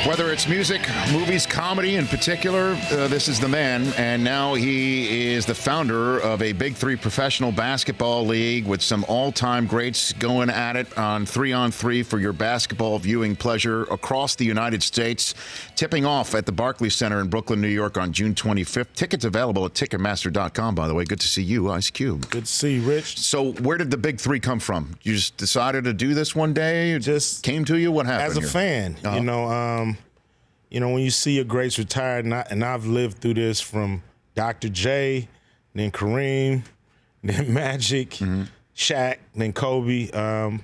Whether it's music, movies, comedy in particular, this is the man. And now he is the founder of a Big Three professional basketball league with some all-time greats going at it on 3-on-3 for your basketball viewing pleasure across the United States. Tipping off at the Barclays Center in Brooklyn, New York on June 25th. Tickets available at Ticketmaster.com, by the way. Good to see you, Ice Cube. Good to see you, Rich. So where did the Big Three come from? You just decided to do this one day? It just came to you? What happened as a here? fan, when you see your greats retired, and I've lived through this from Dr. J, then Kareem, then Magic, Shaq, then Kobe. When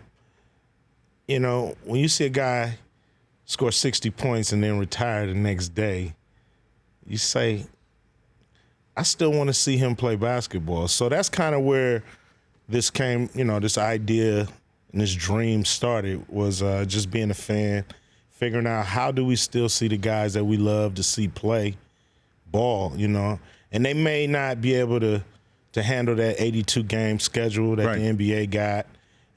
you see a guy score 60 points and then retire the next day, you say, I still want to see him play basketball. So that's kind of where this came, this idea and this dream started, was just being a fan, figuring out how do we still see the guys that we love to see play ball, And they may not be able to handle that 82-game schedule that the NBA got,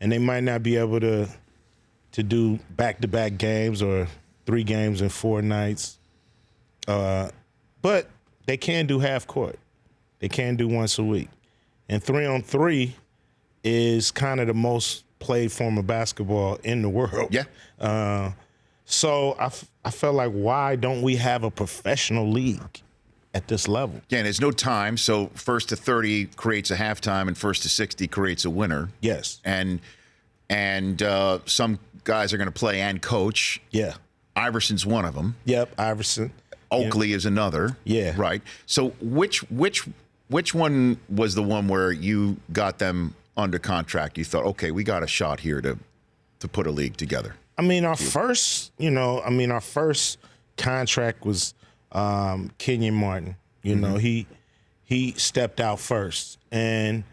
and they might not be able to do back-to-back games or 3 games in 4 nights. But they can do half court. They can do once a week. And 3-on-3 is kind of the most played form of basketball in the world. Yeah. So I felt like, why don't we have a professional league at this level? Yeah, and there's no time, so first to 30 creates a halftime, and first to 60 creates a winner. Yes. And some guys are going to play and coach. Yeah. Iverson's one of them. Yep, Iverson. Oakley is another. Yeah. Right. So which one was the one where you got them under contract? You thought, okay, we got a shot here to put a league together. Our first contract was Kenyon Martin. He stepped out first, and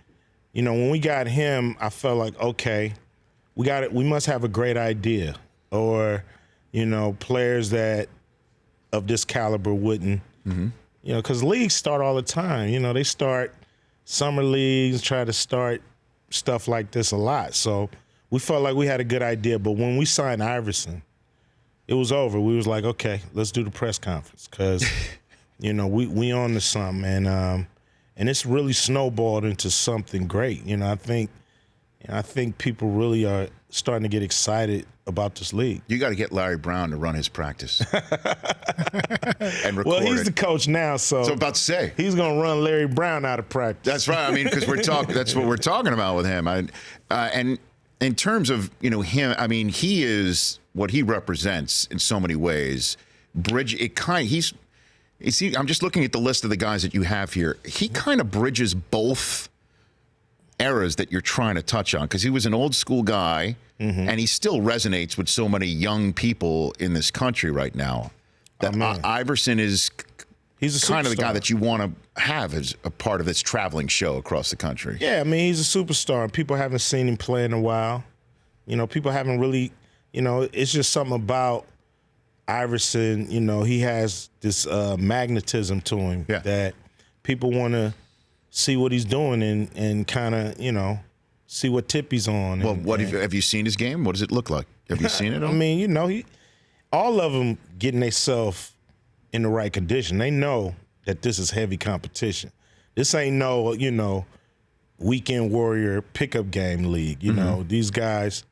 when we got him, I felt like, okay, we must have a great idea, or players that of this caliber wouldn't, because leagues start all the time. They start summer leagues, try to start stuff like this a lot. So we felt like we had a good idea, but when we signed Iverson, it was over. We was like, okay, let's do the press conference, because we on to something, and it's really snowballed into something great. I think people really are starting to get excited about this league. You got to get Larry Brown to run his practice and record Well, he's it. the coach now, so I'm about to say he's going to run Larry Brown out of practice. That's right. Because that's what we're talking about with him. And in terms of him, he is what he represents in so many ways. I'm just looking at the list of the guys that you have here. He kind of bridges both eras that you're trying to touch on, because he was an old school guy, and he still resonates with so many young people in this country right now. That Iverson is he's kind of the guy that you want to have as a part of this traveling show across the country. Yeah, he's a superstar. People haven't seen him play in a while. People haven't really, it's just something about Iverson. He has this magnetism to him that people want to see what he's doing and kind of, see what tip he's on. Well, have you seen his game? What does it look like? Have you seen it? All of them getting themselves in the right condition. They know that this is heavy competition. This ain't no, weekend warrior pickup game league. These guys,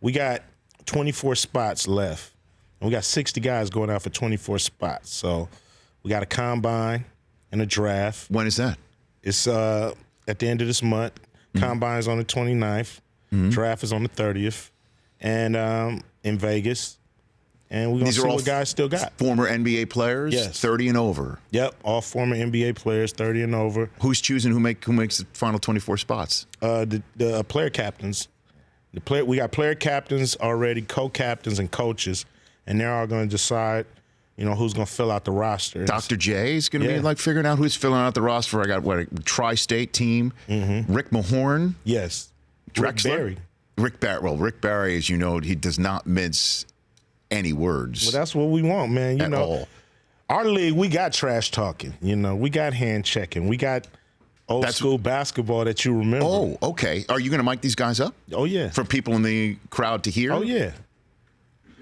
we got 24 spots left, and we got 60 guys going out for 24 spots. So we got a combine and a draft. When is that? It's at the end of this month. Combine's on the 29th. Draft is on the 30th. And in Vegas. And we're going to see what guys still got. Former NBA players? Yes. 30 and over? Yep, all former NBA players, 30 and over. Who's choosing who makes the final 24 spots? The player captains. We got player captains already, co-captains and coaches, and they're all going to decide who's going to fill out the roster. Dr. J is going to be figuring out who's filling out the roster. I got a tri-state team. Rick Mahorn. Yes. Drexler. Rick Barry. Well, Rick Barry, as you know, he does not mince any words. Well, that's what we want, man. At all. Our league, we got trash talking. We got hand checking. We got old school basketball that you remember. Oh, okay. Are you going to mic these guys up? Oh, yeah. For people in the crowd to hear? Oh, yeah.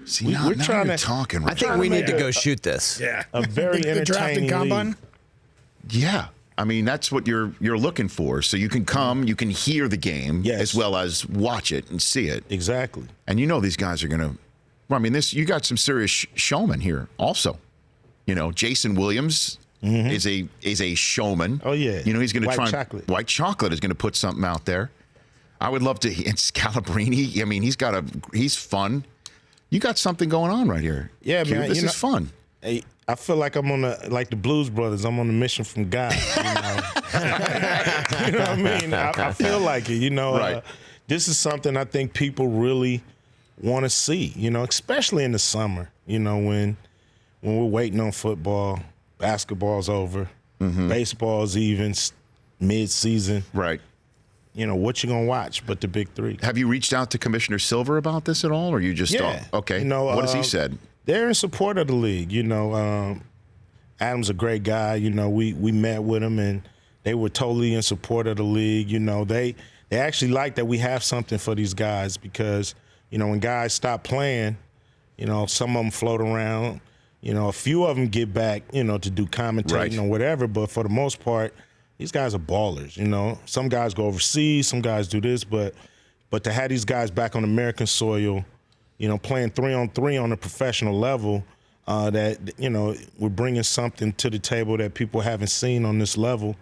See, we're now trying you're to talking. I think we need to go shoot this. Yeah. a very the draft and entertaining combine. league. Yeah. I mean, that's what you're looking for. So you can come, you can hear the game Yes. as well as watch it and see it. Exactly. And you know these guys are going to, well, I mean, you got some serious showmen here also. You know, Jason Williams is a showman. Oh, yeah. You know, he's going to White try. Chocolate. White Chocolate is going to put something out there. I would love to. And Scalabrini, I mean, he's fun. You got something going on right here. Yeah, Q. man. This is fun. Hey, I feel like I'm on like the Blues Brothers. I'm on a mission from God. You know, you know what I mean? I feel like it. You know, Right. This is something I think people really want to see. You know, especially in the summer. You know, when we're waiting on football, basketball's over, baseball's even mid-season. Right. You know, what you gonna watch but the big three? Have you reached out to Commissioner Silver about this at all, or you just Yeah. okay? You know, what has he said? They're in support of the league. You know, Adam's a great guy. You know, we met with him and they were totally in support of the league. You know, they actually like that we have something for these guys because, you know, when guys stop playing, you know, some of them float around. You know, a few of them get back, you know, to do commentating Right. or whatever. But for the most part, these guys are ballers. You know, some guys go overseas, some guys do this, but to have these guys back on American soil, you know, playing 3-on-3 on a professional level, that, you know, we're bringing something to the table that people haven't seen on this level.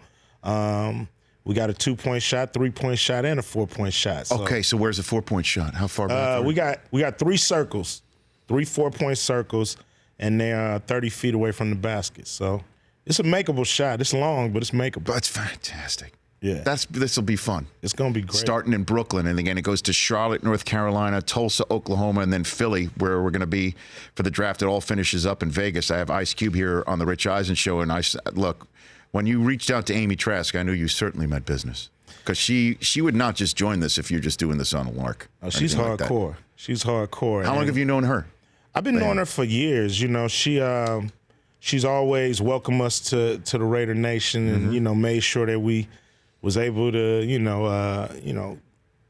We got a 2-point shot, 3-point shot, and a 4-point shot. So, Okay, so where's the 4-point shot? How far back? we got 3 circles, 3 4-point circles, and they're 30 feet away from the basket. So it's a makeable shot. It's long, but it's makeable. That's fantastic. Yeah. This will be fun. It's going to be great. Starting in Brooklyn, and again, it goes to Charlotte, North Carolina, Tulsa, Oklahoma, and then Philly, where we're going to be for the draft. It all finishes up in Vegas. I have Ice Cube here on the Rich Eisen Show, and look, when you reached out to Amy Trask, I knew you certainly meant business because she would not just join this if you're just doing this on a lark. Oh, she's hardcore. She's hardcore. How long have you known her? I've been knowing her for years. You know, she's always welcomed us to the Raider Nation, and you know, made sure that we was able to, you know,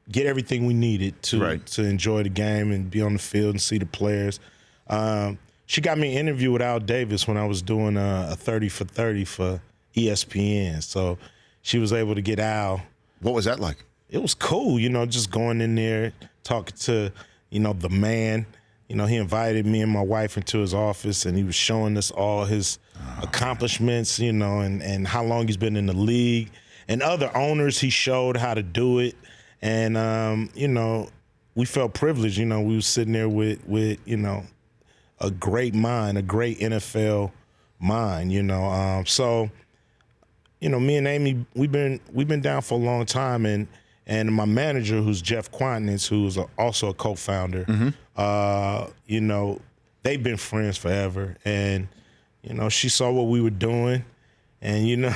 get everything we needed to enjoy the game and be on the field and see the players. She got me an interview with Al Davis when I was doing a 30 for 30 for ESPN. So she was able to get Al. What was that like? It was cool, you know, just going in there, talking to, you know, the man. You know, he invited me and my wife into his office, and he was showing us all his accomplishments, you know, and how long he's been in the league. And other owners, he showed how to do it. And, you know, we felt privileged. You know, we was sitting there with you know, a great mind, a great NFL mind, you know. So, you know, me and Amy, we've been down for a long time. And my manager, who's Jeff Quantnitz, who's also a co-founder, you know, they've been friends forever. And, you know, she saw what we were doing. And, you know,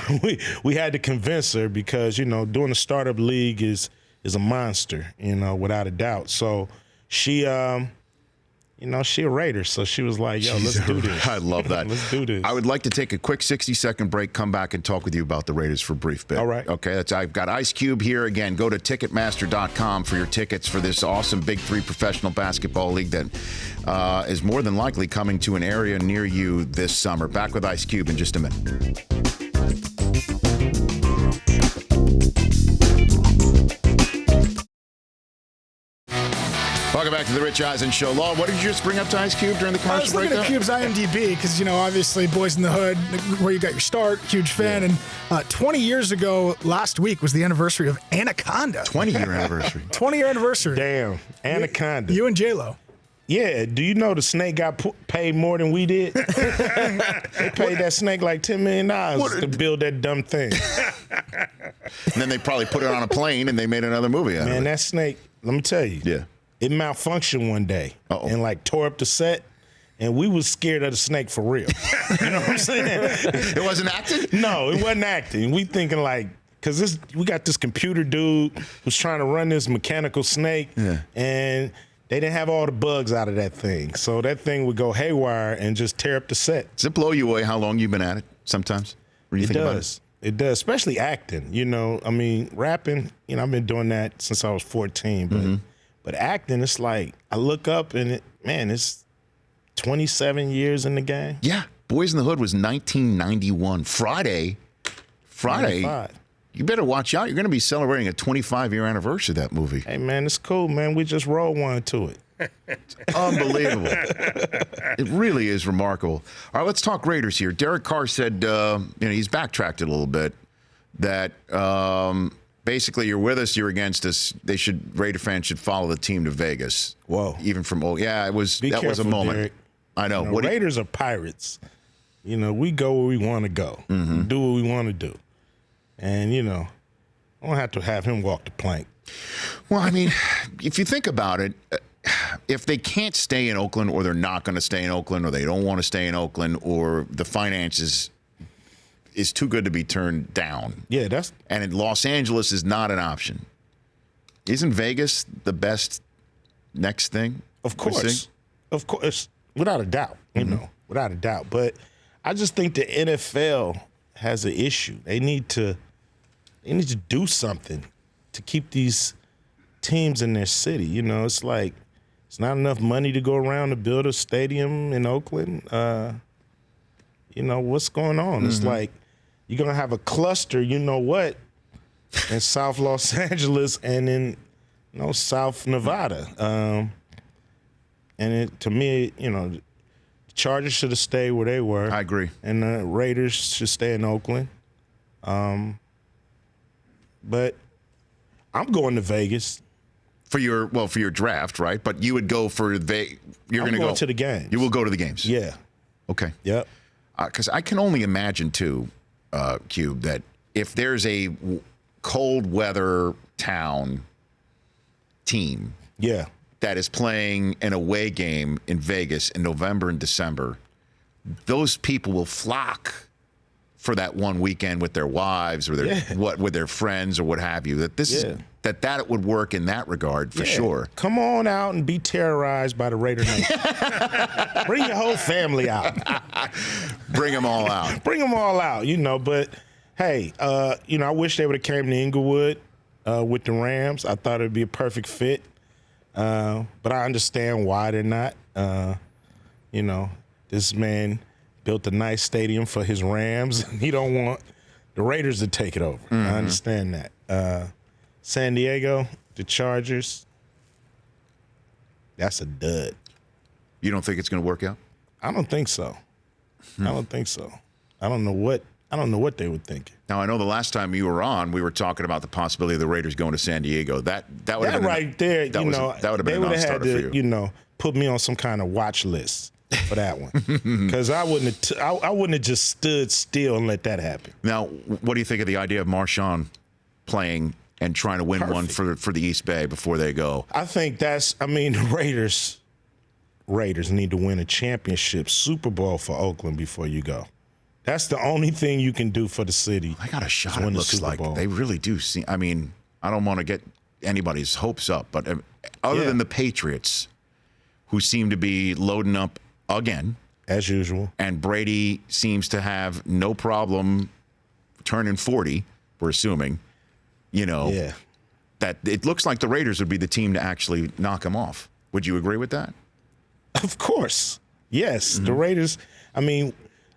we had to convince her because, you know, doing a startup league is a monster, you know, without a doubt. So she, you know, she a Raider. So she was like, yo, let's do this. I love that. Let's do this. I would like to take a quick 60-second break, come back and talk with you about the Raiders for a brief bit. All right. Okay, I've got Ice Cube here. Again, go to Ticketmaster.com for your tickets for this awesome Big Three professional basketball league that is more than likely coming to an area near you this summer. Back with Ice Cube in just a minute. Welcome back to the Rich Eisen Show. Law, what did you just bring up to Ice Cube during the I commercial was break? looking at Cube's IMDb because, you know, obviously Boys in the Hood, where you got your start, huge fan. And 20 years ago, last week, was the anniversary of Anaconda. 20-year anniversary. 20-year anniversary. Damn, Anaconda. You and J-Lo. Yeah, do you know the snake got paid more than we did? They paid that snake like $10 million to build that dumb thing. And then they probably put it on a plane and they made another movie out of Man, it. that snake, let me tell you. Yeah. It malfunctioned one day and like tore up the set, and we was scared of the snake for real. You know what I'm saying? It wasn't acting? No, it wasn't acting. We thinking like, because we got this computer dude who's trying to run this mechanical snake, and they didn't have all the bugs out of that thing. So that thing would go haywire and just tear up the set. Does it blow you away how long you've been at it sometimes? When you think about it? It does, especially acting. You know, I mean, rapping, you know, I've been doing that since I was 14, but acting, it's like I look up and it's 27 years in the game. Yeah. Boys in the Hood was 1991. Friday. 95. You better watch out. You're going to be celebrating a 25-year anniversary of that movie. Hey, man, it's cool, man. We just rolled one to it. Unbelievable. It really is remarkable. All right, let's talk Raiders here. Derek Carr said, he's backtracked it a little bit, that basically you're with us, you're against us. Raider fans should follow the team to Vegas. Whoa. Even from, that was a Careful, moment. Derek. I know. Raiders are pirates. We go where we want to go, do what we want to do. And, I don't have to have him walk the plank. Well, I mean, if you think about it, if they can't stay in Oakland, or they're not going to stay in Oakland, or they don't want to stay in Oakland, or the finances is too good to be turned down. Yeah, and in Los Angeles is not an option. Isn't Vegas the best next thing? Of course. Of course. Without a doubt. Without a doubt. But I just think the NFL has an issue. They need to do something to keep these teams in their city. It's like it's not enough money to go around to build a stadium in Oakland. What's going on? It's like you're going to have a cluster, in South Los Angeles and in South Nevada. To me, the Chargers should have stayed where they were. I agree. And the Raiders should stay in Oakland. But I'm going to Vegas. For your draft, right? But you would go for you're going to go to the games. You will go to the games. Yeah. Okay. Yep. Because I can only imagine too, Cube, that if there's a cold weather town team, that is playing an away game in Vegas in November and December, those people will flock for that one weekend with their wives or with their friends or what have you. That would work in that regard for sure. Come on out and be terrorized by the Raider Nation. Bring your whole family out. Bring them all out. Bring them all out, But, hey, I wish they would have came to Inglewood with the Rams. I thought it would be a perfect fit. But I understand why they're not. This man built a nice stadium for his Rams. He don't want the Raiders to take it over. I understand that. San Diego, the Chargers, that's a dud. You don't think it's going to work out? I don't think so. I don't think so. I don't know what they would think. Now, I know the last time you were on, we were talking about the possibility of the Raiders going to San Diego. That would have been right there. That would have been a non-starter for you. Put me on some kind of watch list for that one, because I wouldn't have just stood still and let that happen. Now, what do you think of the idea of Marshawn playing and trying to win one for the East Bay before they go? I think the Raiders need to win a championship Super Bowl for Oakland before you go. That's the only thing you can do for the city. I got a shot. It looks like they really do see. I mean, I don't want to get anybody's hopes up, but other than the Patriots, who seem to be loading up again, as usual, and Brady seems to have no problem turning 40, we're assuming, that it looks like the Raiders would be the team to actually knock him off. Would you agree with that? Of course. Yes. The Raiders,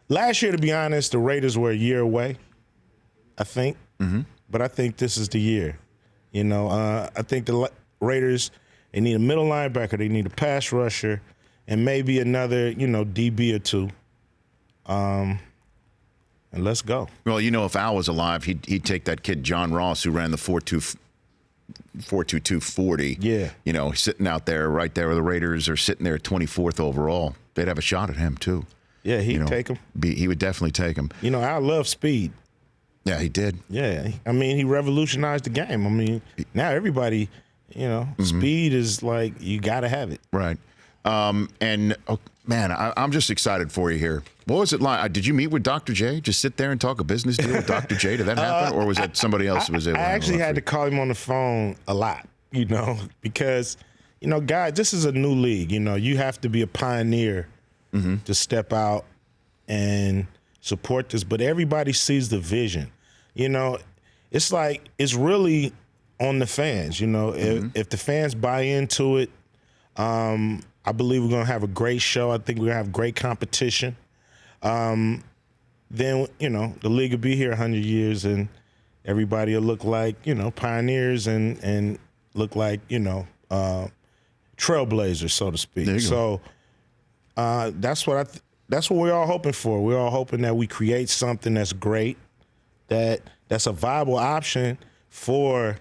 last year, to be honest, the Raiders were a year away, I think. But I think this is the year. I think the Raiders, they need a middle linebacker, they need a pass rusher, and maybe another, DB or two. And let's go. Well, if Al was alive, he'd take that kid John Ross, who ran the 4.22 40. Yeah. Sitting out there, right there where the Raiders are sitting there at 24th overall. They'd have a shot at him too. Yeah, he'd take him. He would definitely take him. I love speed. Yeah, he did. Yeah. He revolutionized the game. Now everybody, speed is like, you got to have it. Right. I'm just excited for you here. What was it like? Did you meet with Dr. J? Just sit there and talk a business deal with Dr. J? Did that happen? Or was that somebody else who was able to I actually had to it? call him on the phone a lot, because, guys, this is a new league. You have to be a pioneer to step out and support this. But everybody sees the vision. It's like, it's really on the fans. If the fans buy into it, I believe we're going to have a great show. I think we're going to have great competition. Then, the league will be here 100 years, and everybody will look like, pioneers and look like, trailblazers, so to speak. So that's what we're all hoping for. We're all hoping that we create something that's great, that's a viable option for,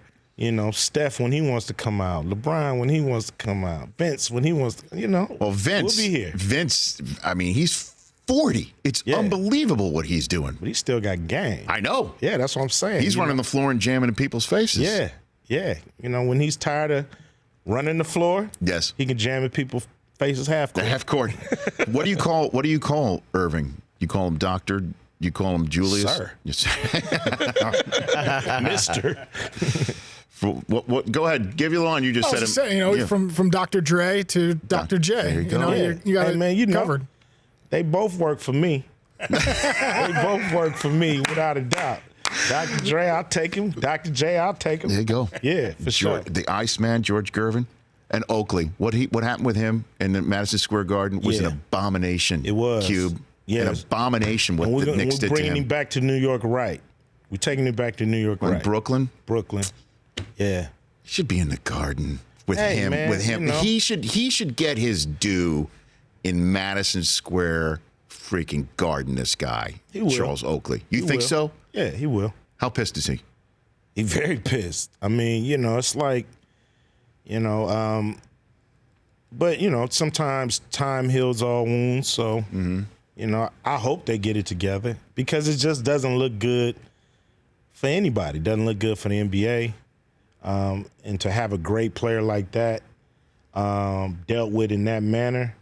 Steph when he wants to come out, LeBron when he wants to come out, Vince when he wants to, Well, Vince, we'll be here. Vince, I mean, he's 40. It's unbelievable what he's doing. But he still got game. I know. Yeah, that's what I'm saying. He's running the floor and jamming in people's faces. Yeah. When he's tired of running the floor, yes, he can jam in people's faces half court. Half court. What do you call Irving? You call him Doctor? You call him Julius? Sir. Yes. Mister. What? Go ahead. Give your line. You just I was said just saying, from Dr. Dre to Dr. J. There you go. You got it covered. They both work for me. They both work for me, without a doubt. Dr. Dre, I'll take him. Dr. J, I'll take him. There you go. Yeah, for sure. The Iceman, George Gervin, and Oakley. What happened with him in the Madison Square Garden was an abomination. It was. Cube. Yes. An abomination what the Knicks did to him. We're bringing him back to New York right. We're taking him back to New York right. Brooklyn? Brooklyn. Yeah. He should be in the Garden with him. Man, with him. He should get his due in Madison Square freaking Garden, this guy. He will. Charles Oakley. You think will. so? Yeah, he will. How pissed is he? He's very pissed. I mean, it's like, but, sometimes time heals all wounds. So, I hope they get it together because it just doesn't look good for anybody. It doesn't look good for the NBA. And to have a great player like that dealt with in that manner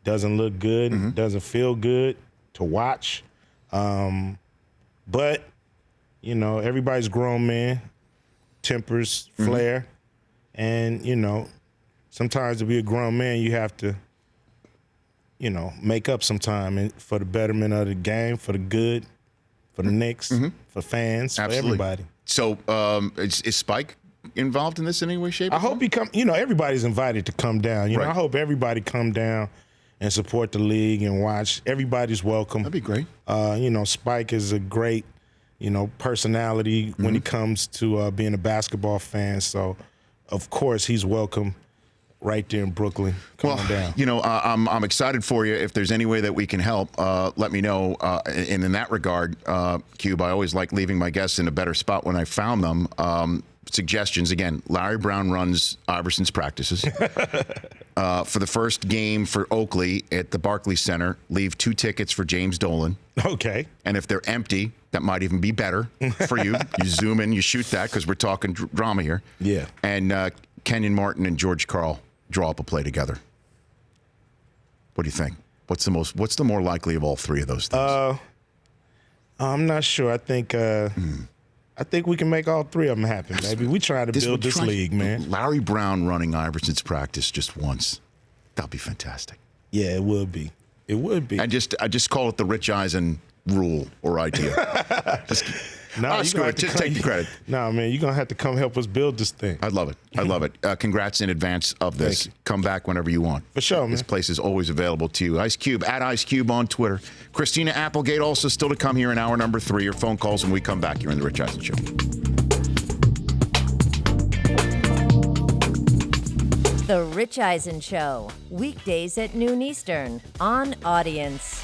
doesn't look good, doesn't feel good to watch. But, everybody's grown man, tempers flare. And, sometimes to be a grown man, you have to, make up some time for the betterment of the game, for the good, for the Knicks, for fans, Absolutely. for everybody. So is Spike involved in this in any way, shape, or I hope he come. Everybody's invited to come down. Right. I hope everybody come down and support the league and watch. Everybody's welcome. That'd be great. Spike is a great, personality when it comes to being a basketball fan. So, of course, he's welcome right there in Brooklyn. Come on down. I'm excited for you. If there's any way that we can help, let me know. And in that regard, Cube, I always like leaving my guests in a better spot when I found them. Suggestions, again, Larry Brown runs Iverson's practices. For the first game for Oakley at the Barclays Center, leave 2 tickets for James Dolan. Okay. And if they're empty, that might even be better for you. You zoom in, you shoot that because we're talking drama here. Yeah. And Kenyon Martin and George Karl draw up a play together. What do you think? What's the more likely of all three of those things? I'm not sure. I think we can make all three of them happen, baby. We try to build this league, man. Larry Brown running Iverson's practice just once. That'd be fantastic. Yeah, it would be. It would be. I just call it the Rich Eisen rule or idea. Screw it. Just take the credit. No, man, you're going to have to come help us build this thing. I love it. I love it. Congrats in advance of this. Thank you. Come back whenever you want. For sure, man. This place is always available to you. Ice Cube, at Ice Cube on Twitter. Christina Applegate also still to come here in hour number 3. Your phone calls when we come back here in the Rich Eisen Show. The Rich Eisen Show, weekdays at noon Eastern on Audience.